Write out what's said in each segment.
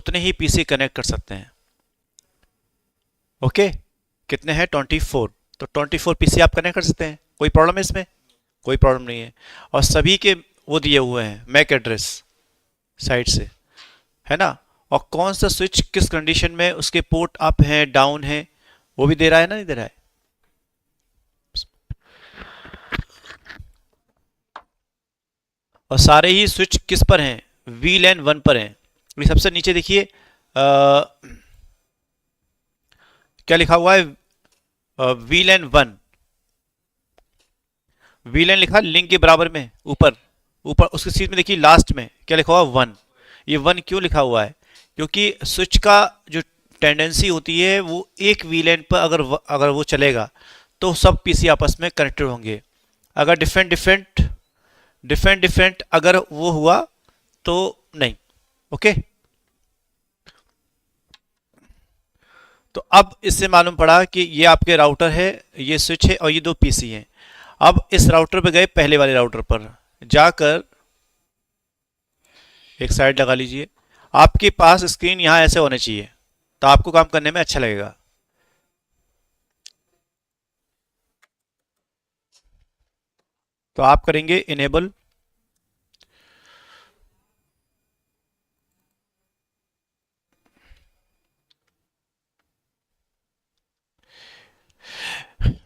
उतने ही PC connect कर सकते हैं। ओके, कितने हैं? 24। तो 24 पीसी आप कनेक्ट कर सकते हैं, कोई प्रॉब्लम है इसमें? कोई प्रॉब्लम नहीं है। और सभी के वो दिए हुए हैं मैक एड्रेस साइड से, है ना। और कौन सा स्विच किस कंडीशन में उसके पोर्ट अप है डाउन है वो भी दे रहा है ना, नहीं दे रहा है। और सारे ही स्विच किस पर हैं? VLAN 1 पर हैं। ये सबसे नीचे देखिए क्या लिखा हुआ है? VLAN 1, VLAN लिखा लिंक के बराबर में ऊपर, ऊपर उसके सीट में देखिए लास्ट में क्या लिखा हुआ? 1। ये 1 क्यों लिखा हुआ है? क्योंकि स्विच का जो टेंडेंसी होती है वो एक VLAN पर अगर वो चलेगा तो सब पीसी आपस में कनेक्टेड होंगे। अगर डिफरेंट अगर वो हुआ तो नहीं। ओके, तो अब इससे मालूम पड़ा कि ये आपके राउटर है, ये स्विच है और ये दो पीसी हैं। अब इस राउटर पे गए, पहले वाले राउटर पर जाकर एक साइड लगा लीजिए। आपके पास स्क्रीन यहां ऐसे होने चाहिए तो आपको काम करने में अच्छा लगेगा। तो आप करेंगे enable,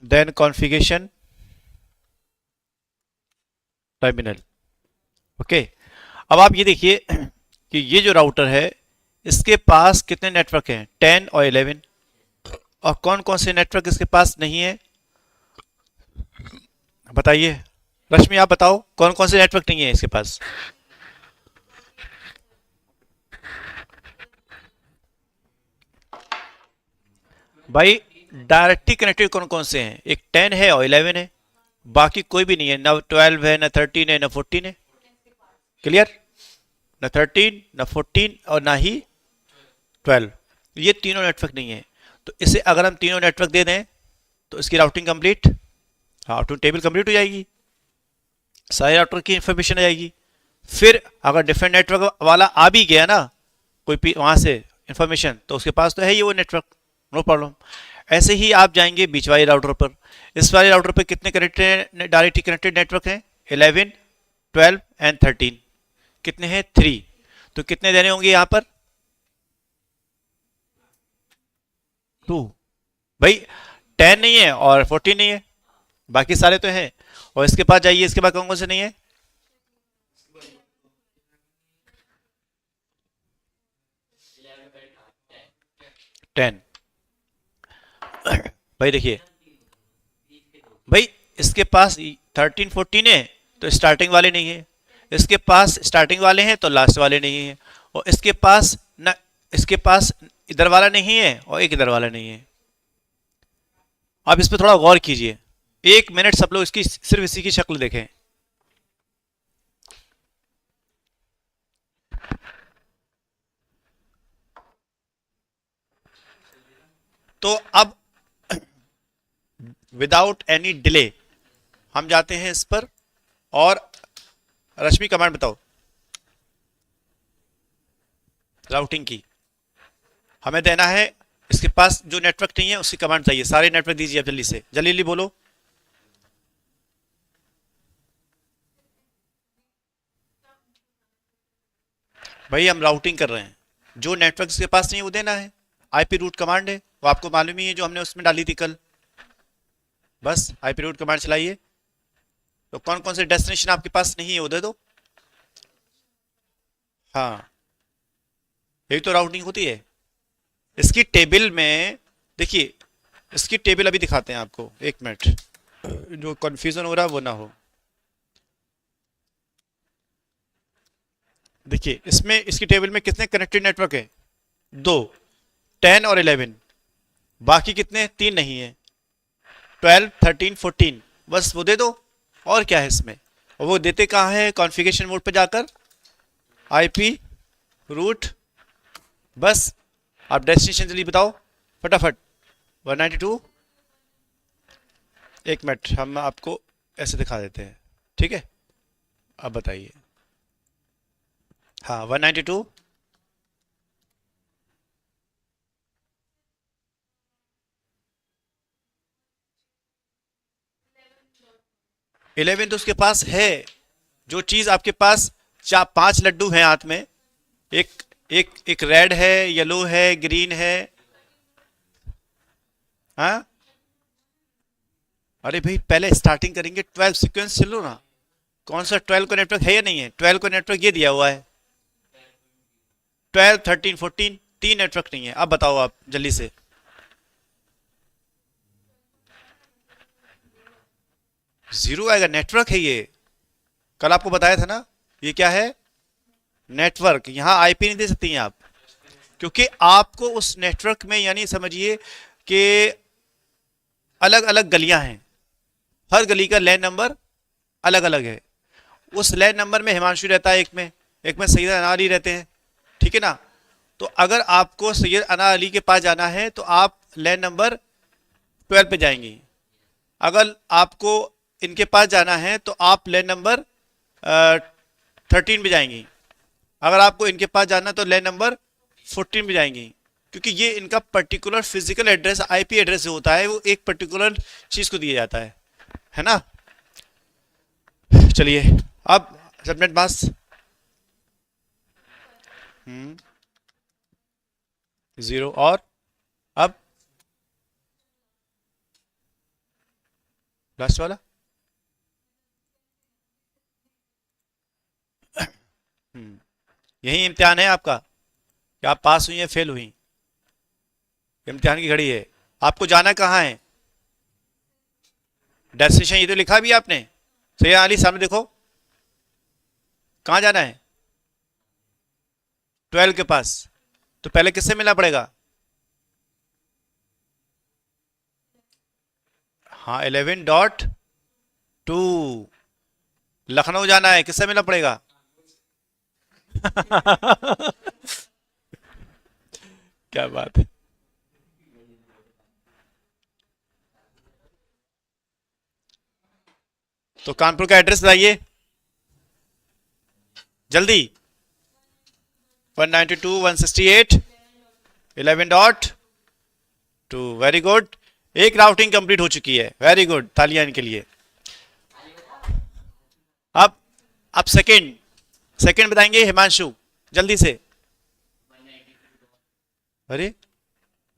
then configuration, terminal. Okay, अब आप ये देखिए कि ये जो राउटर है इसके पास कितने नेटवर्क हैं? 10 और 11। और कौन कौन से नेटवर्क इसके पास नहीं है बताइए? रश्मि आप बताओ कौन कौन से नेटवर्क नहीं है इसके पास? भाई डायरेक्टली कनेक्टेड कौन कौन से हैं? एक 10 है और 11 है, बाकी कोई भी नहीं है। ना 12 है, ना 13 है, ना 14 है। क्लियर? ना 13, ना 14 और ना ही 12। ये तीनों नेटवर्क नहीं है। तो इसे अगर हम तीनों नेटवर्क दे दें तो इसकी routing complete, routing table complete हो जाएगी, सारे राउटर की इंफॉर्मेशन आ जाएगी। फिर अगर डिफरेंट नेटवर्क वाला आ भी गया ना कोई वहां से इंफॉर्मेशन, तो उसके पास तो है ही वो नेटवर्क, नो प्रॉब्लम। ऐसे ही आप जाएंगे बीच वाले राउटर पर। इस वाले राउटर पर कितने कनेक्टेड, डायरेक्टली कनेक्टेड नेटवर्क हैं? 11, 12 एंड 13। कितने हैं? 3। तो कितने देने होंगे यहां पर? 2। भाई 10 नहीं है और 14 नहीं है, बाकी सारे तो हैं। और इसके पास जाइए, इसके बाद कौन कौन से नहीं है? 10। भाई देखिए, भाई इसके पास 13 14 है तो स्टार्टिंग वाले नहीं है, इसके पास स्टार्टिंग वाले हैं तो लास्ट वाले नहीं है, और इसके पास ना, इसके पास इधर वाला नहीं है और एक इधर वाला नहीं है। आप इस पर थोड़ा गौर कीजिए, 1 मिनट सब लोग इसकी सिर्फ इसी की शक्ल देखें। तो अब विदाउट एनी डिले हम जाते हैं इस पर। और रश्मि कमांड बताओ राउटिंग की। हमें देना है इसके पास जो नेटवर्क नहीं है उसकी कमांड चाहिए। सारे नेटवर्क दीजिए अब जल्दी से, जल्दी जल्दी बोलो। भाई हम राउटिंग कर रहे हैं, जो नेटवर्क इसके पास नहीं है वो देना है। आईपी रूट कमांड है, वो आपको मालूम ही है, जो हमने उसमें डाली थी कल। बस आईपी रूट कमांड चलाइए। तो कौन कौन से डेस्टिनेशन आपके पास नहीं है वो दे दो। हाँ, यही तो राउटिंग होती है। इसकी टेबल में देखिए, इसकी टेबल अभी दिखाते हैं आपको, 1 मिनट, जो कंफ्यूजन हो रहा है वो ना हो। देखिए इसमें, इसकी टेबल में कितने कनेक्टेड नेटवर्क है? 2, 10 और 11। बाकी कितने? 3 नहीं है, 12, 13, 14। बस वो दे दो, और क्या है इसमें। और वो देते कहाँ है? कॉन्फ़िगरेशन मोड पे जाकर आईपी रूट। बस आप डेस्टिनेशन जल्दी बताओ फटाफट। 192। 1 मिनट हम आपको ऐसे दिखा देते हैं, ठीक है। अब बताइए। हाँ 192। 11 तो उसके पास है। जो चीज आपके पास 5 लड्डू हैं हाथ में, एक एक एक रेड है, येलो है, ग्रीन है। हाँ, अरे भाई पहले स्टार्टिंग करेंगे 12 सीक्वेंस चलो ना। कौन सा 12 को नेटवर्क है या नहीं है? 12 को नेटवर्क ये दिया हुआ है, 12 13 14 तीन नेटवर्क नहीं है। अब बताओ आप जल्दी से। जीरो आएगा, नेटवर्क है ये। कल आपको बताया था ना, ये क्या है? नेटवर्क। यहां आईपी नहीं दे सकती हैं आप, क्योंकि आपको उस नेटवर्क में, यानी समझिए कि अलग अलग गलियां हैं, हर गली का लैन नंबर अलग अलग है। उस लैन नंबर में हिमांशु रहता है, एक में सैयद अना अली रहते हैं, ठीक है ना? तो अगर आपको सैयद अना अली के पास जाना है तो आप लैन नंबर 12 पे जाएंगी। अगर आपको इनके पास जाना है तो आप लैन नंबर 13 पे जाएंगी। अगर आपको इनके पास जाना है तो लैन नंबर 14 पे जाएंगी, क्योंकि ये इनका particular physical address, IP address जो होता है वो एक पर्टिकुलर चीज को दिया जाता है ना? चलिए अब सबनेट मास्क 0 और अब लास्ट वाला यही इम्तिहान है आपका कि आप पास हुई या फेल हुई। इम्तिहान की घड़ी है। आपको जाना कहाँ है? डेस्टिनेशन ये तो लिखा भी है आपने। सैयद अली सामने देखो, कहाँ जाना है? 12 के पास। तो पहले किससे मिलना पड़ेगा? हाँ 11.2। लखनऊ जाना है, किससे मिलना पड़ेगा? क्या बात है। तो कानपुर का एड्रेस बताइए जल्दी। 192.168 11.2। वेरी गुड, एक राउटिंग कंप्लीट हो चुकी है। वेरी गुड, तालियां इनके लिए। अब सेकंड बताएंगे हिमांशु, जल्दी से। अरे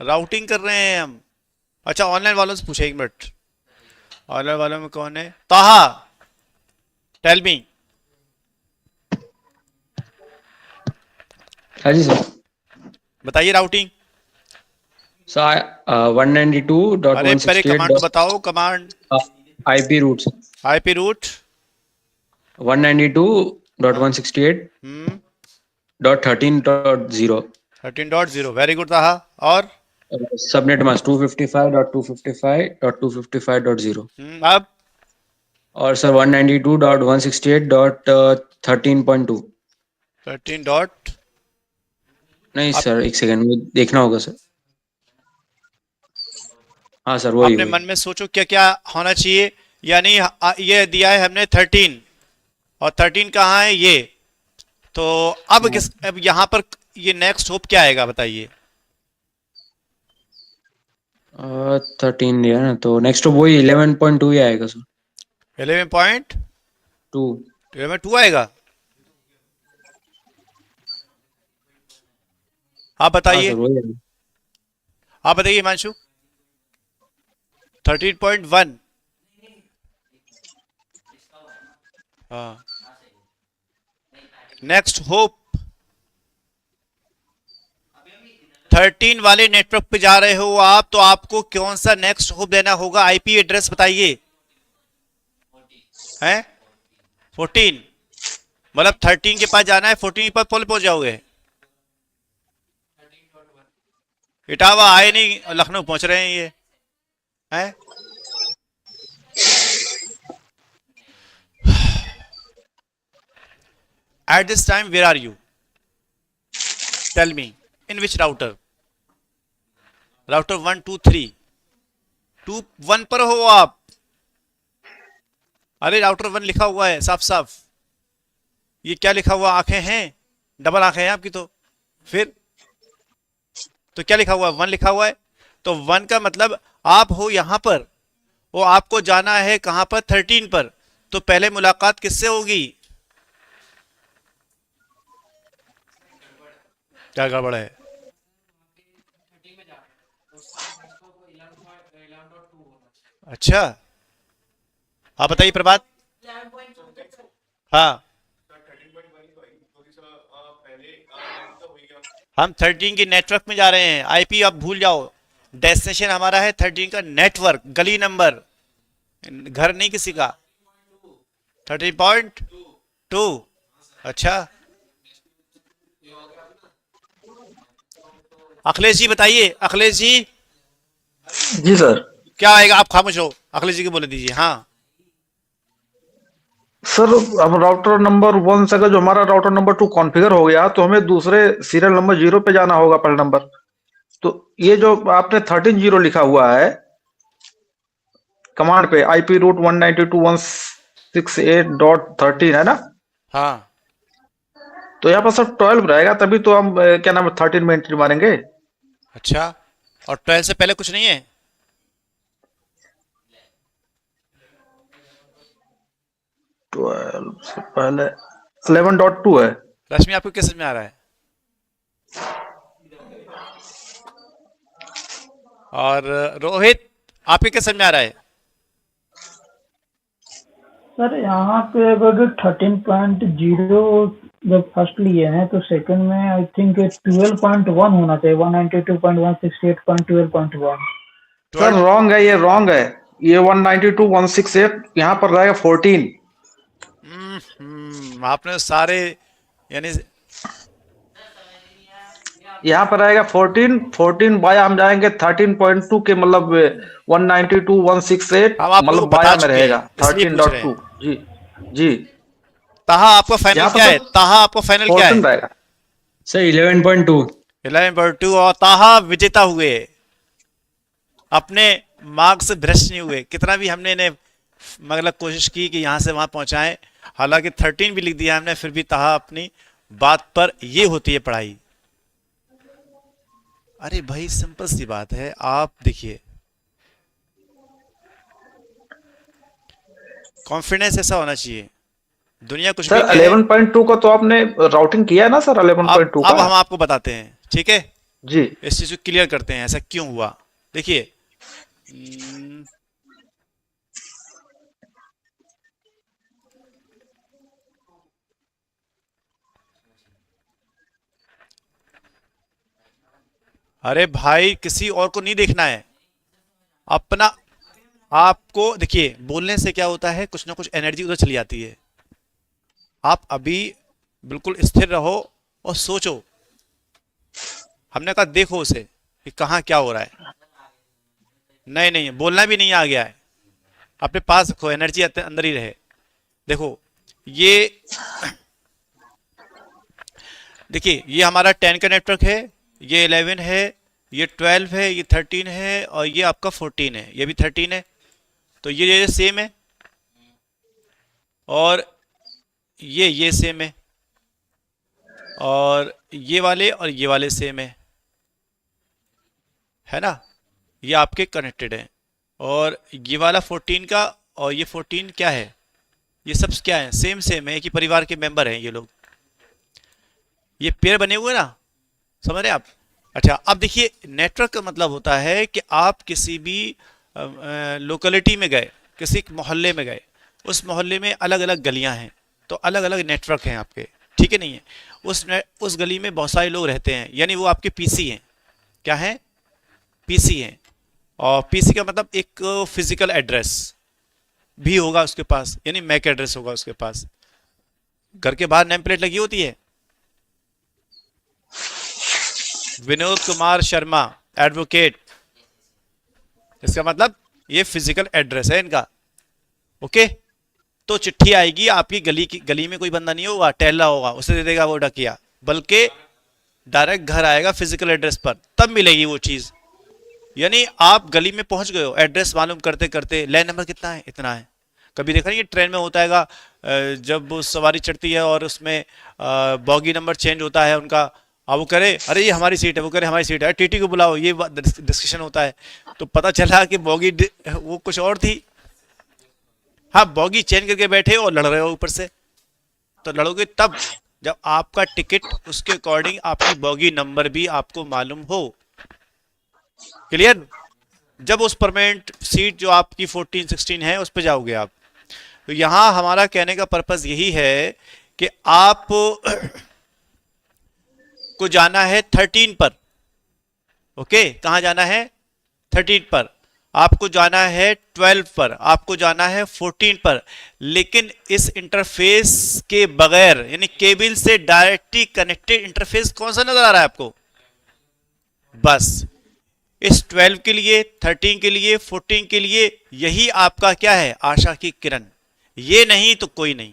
राउटिंग कर रहे हैं हम। अच्छा ऑनलाइन वालों से पूछे, 1 मिनट। ऑनलाइन वालों में कौन है? ताहा, टेल मी। हाँ जी सर। बताइए राउटिंग। सो 192.168. अरे पहले कमांड तो बताओ, command. IP route IP route 192.168.13.0. 13.0। Very good Taha. और सबनेट मास्क 255.255.255.0. अब और सर 192.168.13.2. 13 डॉट। नहीं आप सर, एक सेकेंड में देखना होगा सर। हाँ सर, वही अपने वही। मन में सोचो क्या क्या होना चाहिए। यानी ये दिया है हमने 13, और 13 कहाँ है? ये तो अब अब यहां पर ये नेक्स्ट होप क्या आएगा बताइए? 13 दिया ना, तो नेक्स्ट वही 11.2 ही आएगा सर। 11.2 2। आएगा। आप हाँ बताइए, सर, वही है। आप बताइए हिमांशु। 13.1। हाँ, नेक्स्ट होप 13 वाले नेटवर्क पे जा रहे हो आप, तो आपको कौन सा नेक्स्ट होप देना होगा? आईपी एड्रेस बताइए। हैं 14, मतलब 13 के पास जाना है, 14 पर पहुंच जाओगे। इटावा आए नहीं, लखनऊ पहुंच रहे हैं ये हैं। At this time, where are you? Tell me, in which router? Router 1 2 3 2 1 पर हो आप। अरे राउटर 1 लिखा हुआ है साफ साफ। ये क्या लिखा हुआ? आंखें हैं, डबल आंखें हैं आपकी। तो फिर तो क्या लिखा हुआ है? 1 लिखा हुआ है। तो 1 का मतलब आप हो यहां पर, वो आपको जाना है कहां पर? 13 पर। तो पहले मुलाकात किससे होगी? क्या गड़बड़ है? अच्छा, आप बताइए प्रभात। हाँ, हम 13 की नेटवर्क में जा रहे हैं। आईपी आप भूल जाओ, डेस्टिनेशन हमारा है 13 का नेटवर्क, गली नंबर, घर नहीं किसी का। 13.2। अच्छा, अखिलेश जी बताइए। अखिलेश जी जी सर। क्या आएगा? आप खामोश हो, अखिलेश जी को बोले दीजिए। हाँ, सर अब राउटर नंबर 1 से अगर जो हमारा राउटर नंबर 2 कॉन्फ़िगर हो गया तो हमें दूसरे सीरियल नंबर 0 पे जाना होगा पहले नंबर। तो ये जो आपने 13 0 लिखा हुआ है कमांड पे आईपी रूट 192.168.13 है ना? हाँ, तो यहाँ पर सर 12 रहेगा तभी तो हम क्या नाम है 13 में एंट्री मारेंगे। अच्छा, और 12 से पहले कुछ नहीं है? 12 से पहले 11.2 है। रश्मि आपको क्या समझ में आ रहा है? और रोहित आपके क्या समझ में आ रहा है? सर यहाँ पे अगर 13.0 जब फर्स्ट लिए हैं तो सेकंड में आई थिंक 12.1 होना चाहिए, 192.168.12.1। सर 12। रॉन्ग है, ये रॉन्ग है। ये 192.168 यहाँ पर रहेगा 14। आपने सारे यानी यहाँ पर आएगा 14 बाया हम जाएंगे 13.2 के मतलब 192.168 हम आपको मतलब बता बाया में चुके रहेगा हैं, इसलिए पूछ रहे 13.2। हैं। जी जी। ताहा आपका फाइनल यहाँ पर क्या है? सर ताहा आपका फाइनल क्या 14 है? रहेगा। सर 11.2। 11.2। और ताहा विजेता हुए, अपने मार्ग से भ्रष्ट नहीं हुए। कितना भी हमने इन्हें मतलब कोशिश की कि यहां से वहां पहुंचाएं, हालांकि 13 भी लिख दिया हमने, फिर भी ताहा अपनी बात पर। ये होती है पढ़ाई। अरे भाई सिंपल सी बात है, आप देखिए, कॉन्फिडेंस ऐसा होना चाहिए। दुनिया कुछ भी सर कहे, 11.2 का तो आपने राउटिंग किया है ना सर? 11.2 अब का। हम आपको बताते हैं, ठीक है? जी इस चीज को क्लियर करते हैं ऐसा क्यों हुआ। देखिए, हम्म, अरे भाई किसी और को नहीं देखना है, अपना। आपको देखिए, बोलने से क्या होता है, कुछ ना कुछ एनर्जी उधर चली जाती है। आप अभी बिल्कुल स्थिर रहो और सोचो। हमने कहा देखो उसे कि कहाँ क्या हो रहा है। नहीं नहीं, बोलना भी नहीं आ गया है, अपने पास रखो, एनर्जी अंदर ही रहे। देखो ये, देखिए ये हमारा 10 का नेटवर्क है, ये 11 है, ये 12 है, ये 13 है, और ये आपका 14 है, ये भी 13 है। तो ये सेम है, और ये सेम है, और ये वाले सेम है ना? ये आपके कनेक्टेड हैं। और ये वाला 14 का और ये 14 क्या है? ये सब क्या है? सेम सेम है, एक ही परिवार के मेंबर हैं ये लोग। ये पेयर बने हुए ना, समझ रहे हैं आप? अच्छा, अब देखिए, नेटवर्क का मतलब होता है कि आप किसी भी लोकेलिटी में गए, किसी मोहल्ले में गए, उस मोहल्ले में अलग अलग गलियां हैं, तो अलग अलग नेटवर्क हैं आपके, ठीक है नहीं है? उस गली में बहुत सारे लोग रहते हैं, यानी वो आपके पीसी हैं। क्या हैं? पीसी हैं। और पीसी का मतलब एक फिजिकल एड्रेस भी होगा उसके पास, यानी मैक एड्रेस होगा उसके पास। घर के बाहर नेम प्लेट लगी होती है, विनोद कुमार शर्मा एडवोकेट, इसका मतलब ये फिजिकल एड्रेस है इनका। ओके, तो चिट्ठी आएगी आपकी गली में कोई बंदा नहीं होगा, टहला होगा, उसे दे देगा वो डकिया, बल्कि डायरेक्ट घर आएगा फिजिकल एड्रेस पर, तब मिलेगी वो चीज। यानी आप गली में पहुंच गए हो, एड्रेस मालूम करते करते, लैंड नंबर कितना है, इतना है। कभी देखा नहीं, ये ट्रेन में होता है जब वो सवारी चढ़ती है और उसमें बॉगी नंबर चेंज होता है उनका, अब वो करे अरे ये हमारी सीट है, वो करे हमारी सीट है, टीटी को बुलाओ, ये डिस्कशन होता है। तो पता चला कि बॉगी वो कुछ और थी, हाँ, बॉगी चेंज करके बैठे हो और लड़ रहे हो ऊपर से, तो लड़ोगे तब जब आपका टिकट उसके अकॉर्डिंग आपकी बॉगी नंबर भी आपको मालूम हो। क्लियर? जब उस परमानेंट सीट जो आपकी 14 16 है उस पर जाओगे आप। तो यहां हमारा कहने का पर्पस यही है कि आप को जाना है 13 पर। ओके, कहां जाना है? 13 पर। आपको जाना है 12 पर, आपको जाना है 14 पर, लेकिन इस इंटरफेस के बगैर, यानी केबल से डायरेक्टली कनेक्टेड इंटरफेस कौन सा नजर आ रहा है आपको? बस इस 12 के लिए, 13 के लिए, 14 के लिए, यही आपका क्या है? आशा की किरण। ये नहीं तो कोई नहीं।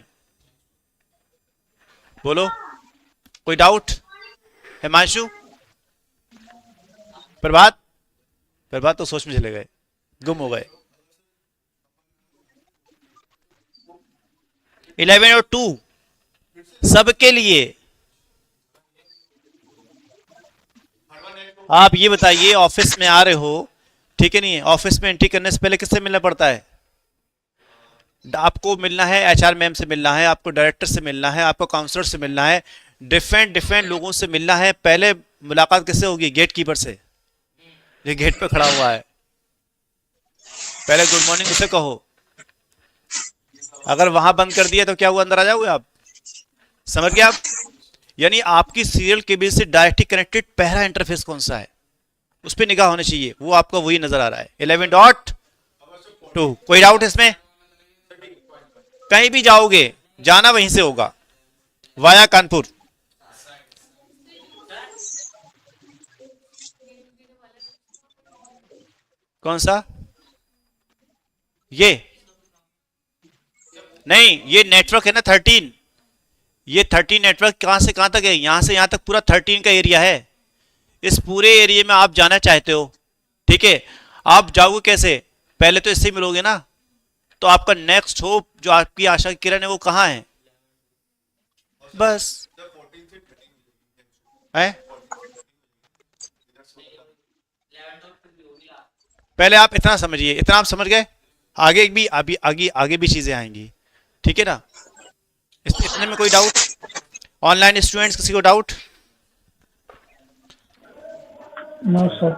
बोलो, कोई डाउट? हिमांशु, प्रभात? प्रभात तो सोच में चले गए, गुम हो गए। 11 और 2 सबके लिए। आप ये बताइए, ऑफिस में आ रहे हो, ठीक है नहीं है? ऑफिस में एंट्री करने से पहले किससे मिलना पड़ता है? आपको मिलना है एचआर मैम से मिलना है, आपको डायरेक्टर से मिलना है, आपको काउंसलर से मिलना है, डिफरेंट लोगों से मिलना है। पहले मुलाकात किससे होगी? गेट कीपर से, ये गेट पे खड़ा हुआ है। पहले गुड मॉर्निंग उसे कहो। अगर वहां बंद कर दिया तो क्या हुआ? अंदर आ जाओगे आप? समझ गए आप? यानी आपकी सीरियल केबल से डायरेक्टली कनेक्टेड पहला इंटरफेस कौन सा है, उस पर निगाह होनी चाहिए। वो आपका वही नजर आ रहा है, 11.2। कोई डाउट इसमें? कहीं भी जाओगे, जाना वहीं से होगा, वाया कानपुर। कौन सा? ये नहीं, ये नेटवर्क है ना 13। ये 13 नेटवर्क कहां से कहां तक है? यहां से यहां तक पूरा 13 का एरिया है। इस पूरे एरिया में आप जाना चाहते हो, ठीक है? आप जाओगे कैसे? पहले तो इससे मिलोगे ना। तो आपका नेक्स्ट होप, जो आपकी आशा की किरण है, वो कहां है? बस है। पहले आप इतना समझिए, इतना आप समझ गए? आगे भी आगे भी चीजें आएंगी, ठीक है ना? इतने में कोई डाउट? ऑनलाइन स्टूडेंट्स किसी को डाउट? No sir.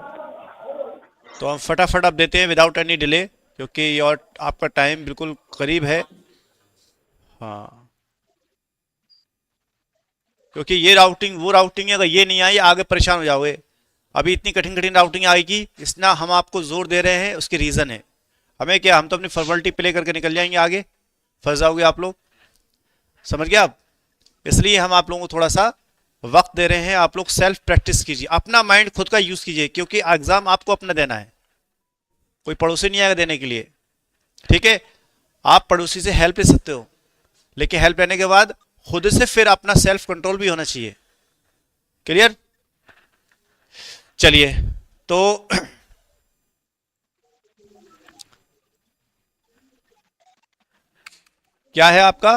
तो हम फटाफट अब देते हैं विदाउट एनी डिले, क्योंकि और आपका टाइम बिल्कुल करीब है। हाँ, क्योंकि ये राउटिंग वो राउटिंग है, अगर ये नहीं आई आगे परेशान हो जाओगे। अभी इतनी कठिन राउटिंग आएगी, इतना हम आपको जोर दे रहे हैं, उसकी रीजन है। हमें क्या, हम तो अपनी फॉर्मेलिटी प्ले करके निकल जाएंगे, आगे फंस जाओगे आप लोग। समझ गए आप? इसलिए हम आप लोगों को थोड़ा सा वक्त दे रहे हैं। आप लोग सेल्फ प्रैक्टिस कीजिए, अपना माइंड खुद का यूज कीजिए, क्योंकि एग्जाम आपको अपना देना है, कोई पड़ोसी नहीं आएगा देने के लिए, ठीक है? आप पड़ोसी से हेल्प ले सकते हो, लेकिन हेल्प लेने के बाद खुद से फिर अपना सेल्फ कंट्रोल भी होना चाहिए। क्लियर? चलिए, तो क्या है आपका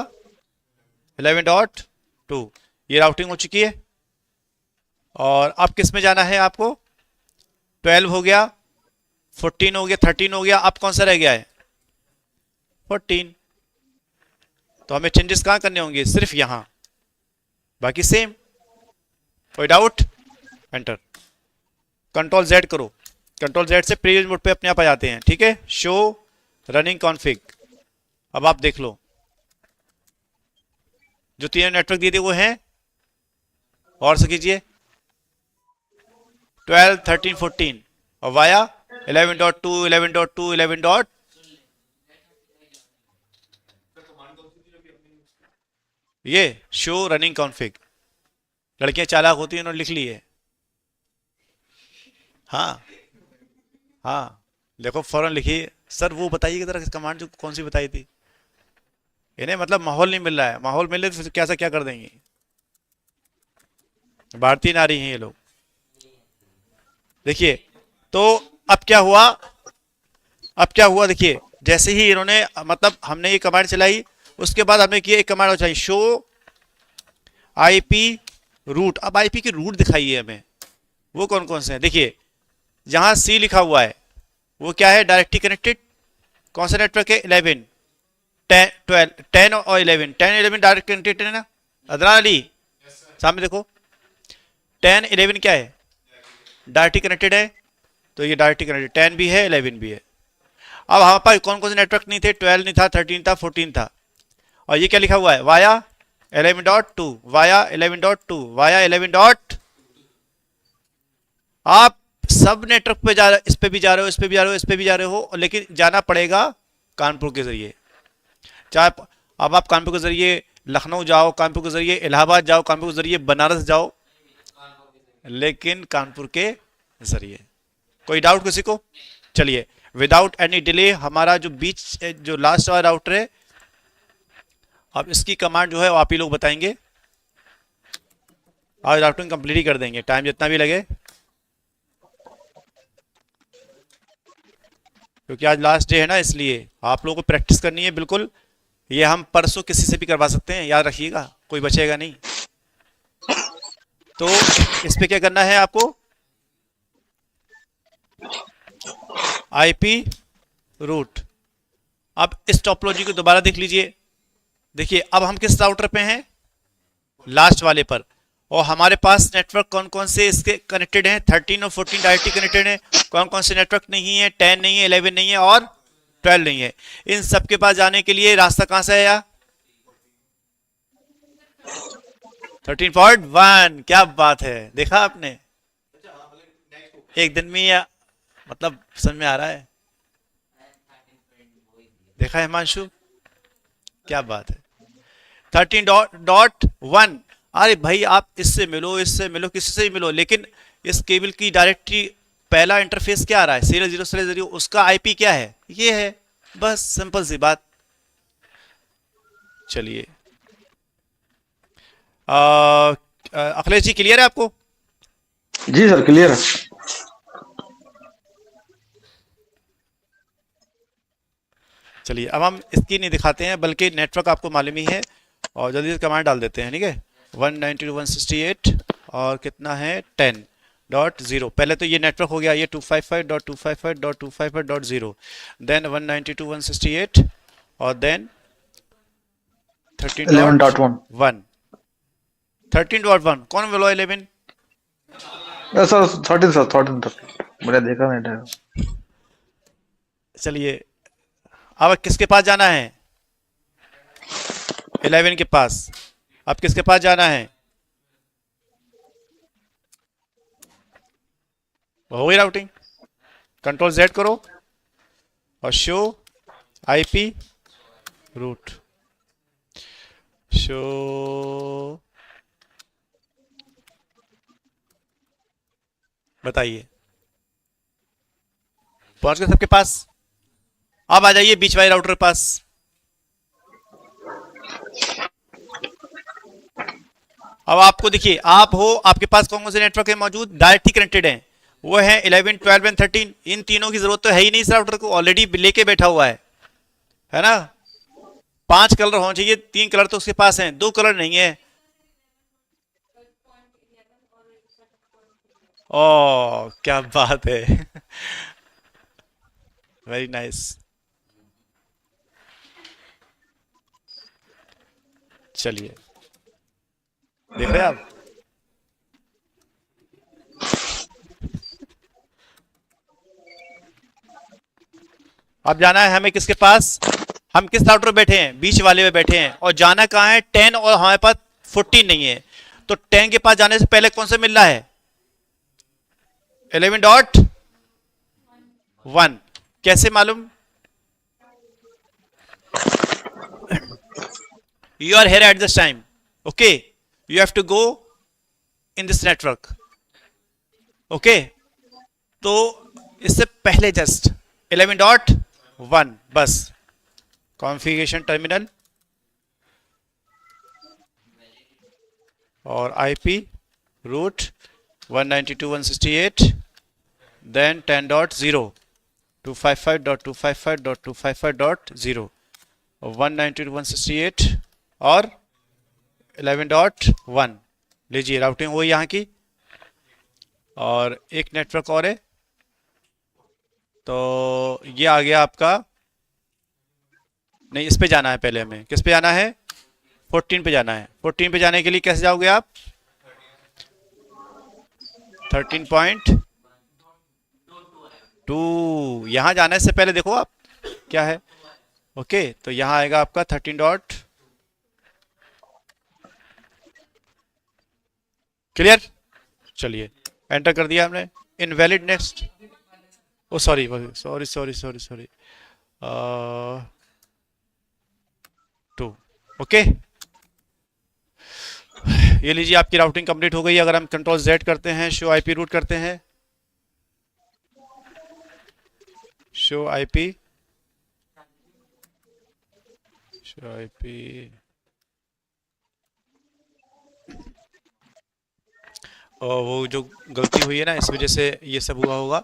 11.2? ये राउटिंग हो चुकी है। और अब किस में जाना है आपको? 12 हो गया, 14 हो गया, 13 हो गया, अब कौन सा रह गया है? 14। तो हमें चेंजेस कहां करने होंगे? सिर्फ यहां, बाकी सेम। कोई डाउट? एंटर, कंट्रोल जेड करो। कंट्रोल जेड से प्रीवियस मोड पे अपने आप आ जाते हैं, ठीक है? Show running config. अब आप देख लो, जो तीन नेटवर्क दिए थे वो हैं, और से कीजिए 12, 13, 14 और वाया 11.2, 11.2, 11. ये शो रनिंग कॉन्फ़िग। लड़कियां चालाक होती हैं, उन्होंने लिख ली है। हाँ हाँ, देखो फौरन लिखिए, सर वो बताइए जरा कमांड जो कौन सी बताई थी। इन्हें मतलब माहौल नहीं मिल रहा है, माहौल मिले तो क्या सा क्या कर देंगे। भारतीय नारी हैं ये लोग। देखिए, तो अब क्या हुआ? अब क्या हुआ देखिए, जैसे ही इन्होंने मतलब हमने ये कमांड चलाई, उसके बाद हमने किया एक कमांड चाहिए, शो आईपी रूट। अब आईपी की रूट दिखाइए हमें, वो कौन कौन से हैं। देखिए जहां सी लिखा हुआ है वो क्या है? Directly connected. कौन सा नेटवर्क है? 11। 10 और 11, 10 11 डायरेक्ट कनेक्टेड है ना अदनान अली, सामने देखो 10 11 क्या है, डायरेक्टली कनेक्टेड है, तो ये डायरेक्टली कनेक्टेड 10 भी है 11 भी है। अब हमारे पास कौन कौन से नेटवर्क नहीं थे, 12 नहीं था, 13 था, 14 था, और ये क्या लिखा हुआ है, वाया 11.2 वाया 11.2 वाया 11. आप सब नेटवर्क पे जा रहे, इस पे भी जा रहे हो, इस पे भी जा रहे हो, इस पे भी जा रहे हो, लेकिन जाना पड़ेगा कानपुर के जरिए। चाहे अब आप कानपुर के जरिए लखनऊ जाओ, कानपुर के जरिए इलाहाबाद जाओ, कानपुर के जरिए बनारस जाओ, लेकिन कानपुर के जरिए। कोई डाउट किसी को? चलिए विदाउट एनी डिले हमारा जो बीच जो लास्ट वाला राउटर है, अब इसकी कमांड जो है वो आप ही लोग बताएंगे। आज राउटिंग कंप्लीट ही कर देंगे, टाइम जितना भी लगे, क्योंकि आज लास्ट डे है ना, इसलिए आप लोगों को प्रैक्टिस करनी है बिल्कुल। ये हम परसों किसी से भी करवा सकते हैं, याद रखिएगा, कोई बचेगा नहीं। तो इस पे क्या करना है आपको, आईपी रूट। अब इस टोपोलॉजी को दोबारा देख लीजिए, देखिए अब हम किस राउटर पे हैं, लास्ट वाले पर, और हमारे पास नेटवर्क कौन कौन से इसके कनेक्टेड हैं, 13 और 14 डायरेक्टली कनेक्टेड हैं। कौन कौन से नेटवर्क नहीं है, 10 नहीं है, 11 नहीं है और 12 नहीं है। इन सबके पास जाने के लिए रास्ता कहां से है यार, 13.1। क्या बात है, देखा आपने, एक दिन में या मतलब समझ में आ रहा है, देखा है हिमांशु, क्या बात है। 13.1, अरे भाई आप इससे मिलो, इससे मिलो, किसी से भी मिलो, लेकिन इस केबल की डायरेक्टरी पहला इंटरफेस क्या आ रहा है, सीरियल 0 सीरियल 0, उसका आईपी क्या है, ये है, बस सिंपल सी बात। चलिए अखिलेश जी क्लियर है आपको? जी सर क्लियर है। चलिए अब हम इसकी नहीं दिखाते हैं, बल्कि नेटवर्क आपको मालूम ही है, और जल्दी से कमांड डाल देते हैं, ठीक है। 192.168 और कितना है 10.0। पहले तो ये नेटवर्क हो गया, ये 255.255.255.0, देन 192.168 और देन 13.1। 13.1 कौन बोलो 11? सर 13 सर 13 तक मैंने देखा नहीं था। चलिए अब किसके पास जाना है, 11 के पास। अब किसके पास जाना है, हो गई राउटिंग, कंट्रोल Z करो और शो आईपी रूट, शो बताइए पहुंच गए सबके पास। अब आ जाइए बीच वाले राउटर के पास। अब आपको देखिए, आप हो, आपके पास कौन कौन से नेटवर्क है मौजूद, डायरेक्टली कनेक्टेड हैं, वो है 11 12 एंड 13। इन तीनों की जरूरत तो है ही नहीं, इस राउटर को ऑलरेडी लेके बैठा हुआ है ना। 5 कलर होने चाहिए, 3 कलर तो उसके पास हैं, 2 कलर नहीं है। ओ क्या बात है वेरी नाइस। चलिए देख रहे हैं आप, अब जाना है हमें किसके पास, हम किस राउटर पे बैठे हैं, बीच वाले पे बैठे हैं, और जाना कहां है 10, और हमारे पास 14 नहीं है। तो 10 के पास जाने से पहले कौन से मिल रहा है, 11.1। कैसे मालूम, you are here at this time, okay, you have to go in this network, okay। तो इससे पहले जस्ट 11.1 बस कॉन्फ़िगरेशन टर्मिनल और आईपी रूट 192.168 देन 10.0 255.255.255.0 192.168 और 11.1। लीजिए राउटिंग हुई यहाँ की, और एक नेटवर्क और है, तो ये आ गया आपका नहीं, इस पे जाना है पहले हमें। किस पे जाना है? 14 पे जाना है। 14 पे जाने के लिए कैसे जाओगे आप? 13.2 यहां जाने से पहले देखो आप क्या है। ओके, तो यहां आएगा आपका 13 डॉट। क्लियर? चलिए, एंटर कर दिया हमने। Invalid next. Oh sorry sorry sorry sorry sorry 2। Okay, ये लीजिए, आपकी राउटिंग कंप्लीट हो गई। अगर हम कंट्रोल Z करते हैं, शो आईपी रूट करते हैं, शो आईपी और वो जो गलती हुई है ना, इस वजह से ये सब हुआ होगा।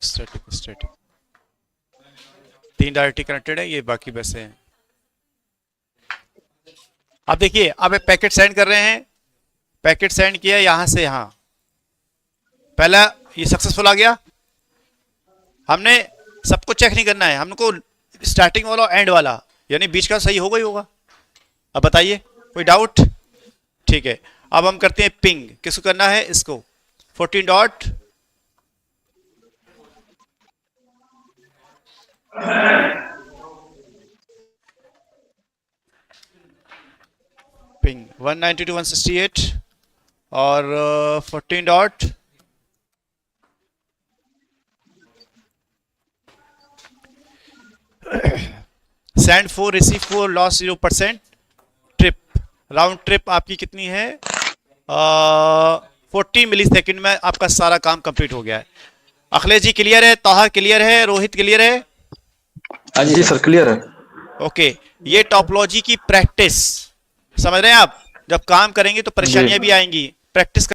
स्टैटिक 3 डायरेक्टली कनेक्टेड है, ये बाकी वैसे हैं। अब देखिए, अब एक पैकेट सेंड कर रहे हैं। पैकेट सेंड किया यहां से यहां, पहला ये सक्सेसफुल आ गया। हमने सबको चेक नहीं करना है, हमको स्टार्टिंग वाला और एंड वाला, यानी बीच का सही होगा ही होगा। अब बताइए, कोई डाउट? ठीक है, अब हम करते हैं पिंग। किसको करना है? इसको 14 डॉट पिंग 192.168 और 14 dot send 4 receive 4 loss 0%। Trip round trip आपकी कितनी है? 40 मिली सेकेंड में आपका सारा काम कंप्लीट हो गया है। अखिलेश जी क्लियर है? ताहा क्लियर है? रोहित क्लियर है? हाँ जी सर, क्लियर है। ओके, ये टॉपोलॉजी की प्रैक्टिस, समझ रहे हैं आप? जब काम करेंगे तो परेशानियां भी आएंगी। प्रैक्टिस